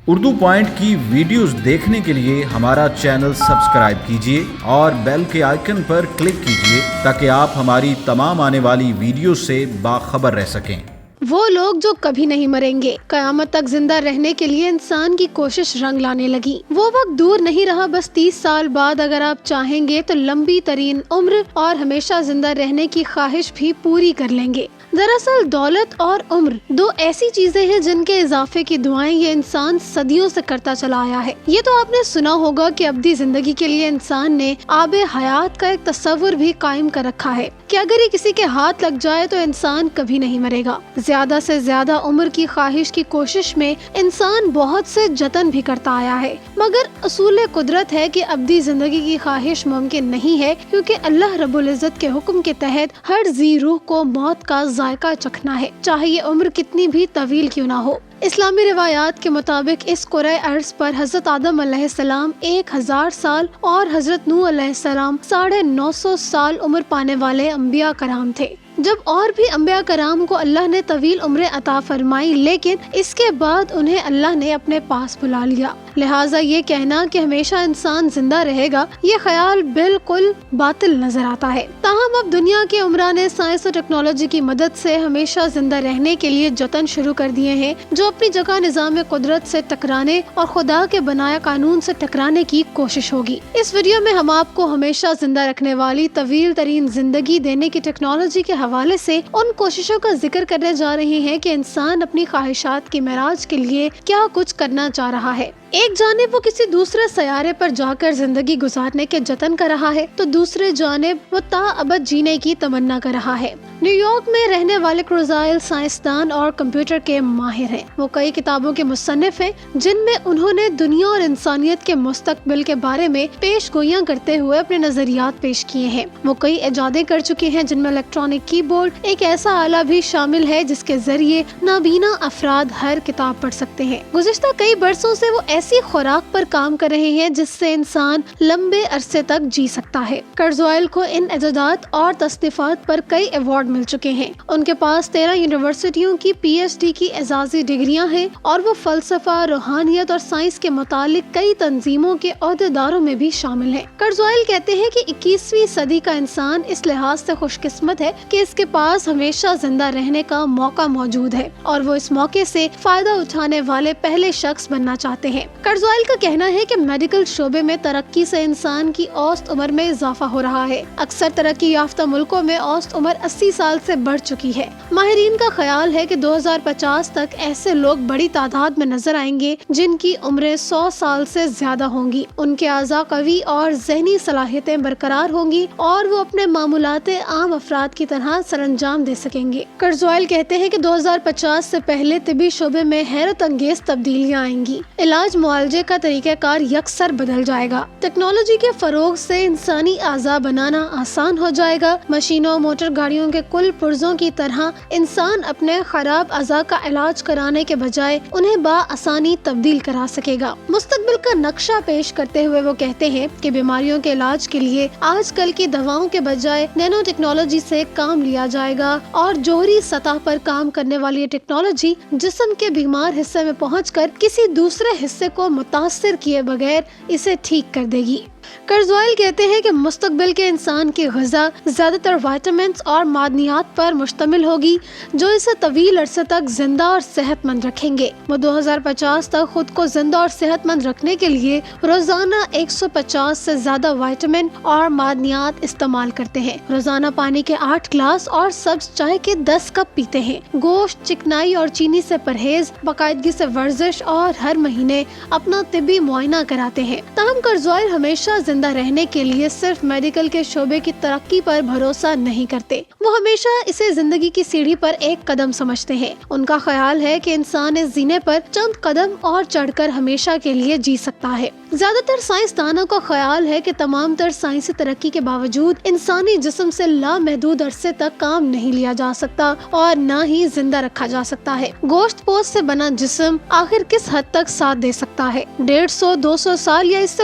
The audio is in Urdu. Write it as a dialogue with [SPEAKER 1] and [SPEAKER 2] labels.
[SPEAKER 1] اردو پوائنٹ کی ویڈیوز دیکھنے کے لیے ہمارا چینل سبسکرائب کیجیے اور بیل کے آئیکن پر کلک کیجیے تاکہ آپ ہماری تمام آنے والی ویڈیوز سے باخبر رہ سکیں۔
[SPEAKER 2] وہ لوگ جو کبھی نہیں مریں گے، قیامت تک زندہ رہنے کے لیے انسان کی کوشش رنگ لانے لگی۔ وہ وقت دور نہیں رہا، بس 30 سال بعد اگر آپ چاہیں گے تو لمبی ترین عمر اور ہمیشہ زندہ رہنے کی خواہش بھی پوری کر لیں گے۔ دراصل دولت اور عمر دو ایسی چیزیں ہیں جن کے اضافے کی دعائیں یہ انسان صدیوں سے کرتا چلا آیا ہے۔ یہ تو آپ نے سنا ہوگا کہ ابدی زندگی کے لیے انسان نے آب حیات کا ایک تصور بھی قائم کر رکھا ہے کہ اگر یہ کسی کے ہاتھ لگ جائے تو انسان کبھی نہیں مرے گا۔ زیادہ سے زیادہ عمر کی خواہش کی کوشش میں انسان بہت سے جتن بھی کرتا آیا ہے، مگر اصول قدرت ہے کہ ابدی زندگی کی خواہش ممکن نہیں ہے، کیونکہ اللہ رب العزت کے حکم کے تحت ہر ذی روح کو موت کا ذائقہ چکھنا ہے، چاہے یہ عمر کتنی بھی طویل کیوں نہ ہو۔ اسلامی روایات کے مطابق اس کرۂ ارض پر حضرت آدم علیہ السلام 1000 سال اور حضرت نوح علیہ السلام 950 سال عمر پانے والے انبیاء کرام تھے۔ جب اور بھی انبیاء کرام کو اللہ نے طویل عمریں عطا فرمائی، لیکن اس کے بعد انہیں اللہ نے اپنے پاس بلا لیا، لہٰذا یہ کہنا کہ ہمیشہ انسان زندہ رہے گا، یہ خیال بالکل باطل نظر آتا ہے۔ تاہم اب دنیا کے عمران نے سائنس اور ٹیکنالوجی کی مدد سے ہمیشہ زندہ رہنے کے لیے جتن شروع کر دیے ہیں، جو اپنی جگہ نظام قدرت سے ٹکرانے اور خدا کے بنایا قانون سے ٹکرانے کی کوشش ہوگی۔ اس ویڈیو میں ہم آپ کو ہمیشہ زندہ رکھنے والی طویل ترین زندگی دینے کی ٹیکنالوجی کے حوالے سے ان کوششوں کا ذکر کرنے جا رہے ہیں کہ انسان اپنی خواہشات کی معراج کے لیے کیا کچھ کرنا چاہ رہا ہے۔ ایک جانب وہ کسی دوسرے سیارے پر جا کر زندگی گزارنے کے جتن کر رہا ہے، تو دوسرے جانب وہ تا ابد جینے کی تمنا کر رہا ہے۔ نیو یارک میں رہنے والے کروزائل سائنسدان اور کمپیوٹر کے ماہر ہیں۔ وہ کئی کتابوں کے مصنف ہیں جن میں انہوں نے دنیا اور انسانیت کے مستقبل کے بارے میں پیش گوئیاں کرتے ہوئے اپنے نظریات پیش کیے ہیں۔ وہ کئی ایجادیں کر چکے ہیں جن میں الیکٹرانک کی بورڈ ایک ایسا آلہ بھی شامل ہے جس کے ذریعے نابینا افراد ہر کتاب پڑھ سکتے ہیں۔ گزشتہ کئی برسوں سے وہ ایسی خوراک پر کام کر رہے ہیں جس سے انسان لمبے عرصے تک جی سکتا ہے۔ کرزوائل کو ان ایجادات اور تصنیفات پر کئی ایوارڈ مل چکے ہیں۔ ان کے پاس 13 یونیورسٹیوں کی PhD کی اعزازی ڈگریاں ہیں اور وہ فلسفہ، روحانیت اور سائنس کے متعلق کئی تنظیموں کے عہدیداروں میں بھی شامل ہیں۔ کرزوائل کہتے ہیں کہ 21ویں صدی کا انسان اس لحاظ سے خوش قسمت ہے کہ اس کے پاس ہمیشہ زندہ رہنے کا موقع موجود ہے اور وہ اس موقع سے فائدہ اٹھانے والے پہلے شخص بننا چاہتے ہیں۔ کرزوائل کا کہنا ہے کہ میڈیکل شعبے میں ترقی سے انسان کی اوسط عمر میں اضافہ ہو رہا ہے۔ اکثر ترقی یافتہ ملکوں میں اوسط عمر 80 سال سے بڑھ چکی ہے۔ ماہرین کا خیال ہے کہ 2050 تک ایسے لوگ بڑی تعداد میں نظر آئیں گے جن کی عمریں 100 سال سے زیادہ ہوں گی۔ ان کے اعضاء قوی اور ذہنی صلاحیتیں برقرار ہوں گی اور وہ اپنے معمولات عام افراد کی طرح سر انجام دے سکیں گے۔ کرزوائل کہتے ہیں کہ 2050 سے پہلے طبی شعبے میں حیرت انگیز تبدیلیاں آئیں گی۔ علاج معالجے کا طریقہ کار یکسر بدل جائے گا۔ ٹیکنالوجی کے فروغ سے انسانی اعضاء بنانا آسان ہو جائے گا۔ مشینوں، موٹر گاڑیوں کے کل پرزوں کی طرح انسان اپنے خراب اعضاء کا علاج کرانے کے بجائے انہیں بآسانی تبدیل کرا سکے گا۔ مستقبل کا نقشہ پیش کرتے ہوئے وہ کہتے ہیں کہ بیماریوں کے علاج کے لیے آج کل کی دواؤں کے بجائے نینو ٹیکنالوجی سے کام لیا جائے گا اور جوہری سطح پر کام کرنے والی یہ ٹیکنالوجی جسم کے بیمار حصے میں پہنچ کر کسی دوسرے حصے کو متاثر کیے بغیر اسے ٹھیک کر دے گی۔ کرزوائل کہتے ہیں کہ مستقبل کے انسان کی غذا زیادہ تر وائٹامنز اور معدنیات پر مشتمل ہوگی جو اسے طویل عرصے تک زندہ اور صحت مند رکھیں گے۔ وہ 2050 تک خود کو زندہ اور صحت مند رکھنے کے لیے روزانہ 150 سے زیادہ وائٹامن اور معدنیات استعمال کرتے ہیں۔ روزانہ پانی کے 8 گلاس اور سبز چائے کے 10 کپ پیتے ہیں۔ گوشت، چکنائی اور چینی سے پرہیز، باقاعدگی سے ورزش اور ہر مہینے اپنا طبی معائنہ کراتے ہیں۔ تاہم کرزوائل ہمیشہ زندہ رہنے کے لیے صرف میڈیکل کے شعبے کی ترقی پر بھروسہ نہیں کرتے۔ وہ ہمیشہ اسے زندگی کی سیڑھی پر ایک قدم سمجھتے ہیں۔ ان کا خیال ہے کہ انسان اس زینے پر چند قدم اور چڑھ کر ہمیشہ کے لیے جی سکتا ہے۔ زیادہ تر سائنسدانوں کا خیال ہے کہ تمام تر سائنسی ترقی کے باوجود انسانی جسم سے لامحدود عرصے تک کام نہیں لیا جا سکتا اور نہ ہی زندہ رکھا جا سکتا ہے۔ گوشت پوست سے بنا جسم آخر کس حد تک ساتھ دے سکتا ہے؟ 150-200 سال یا اس سے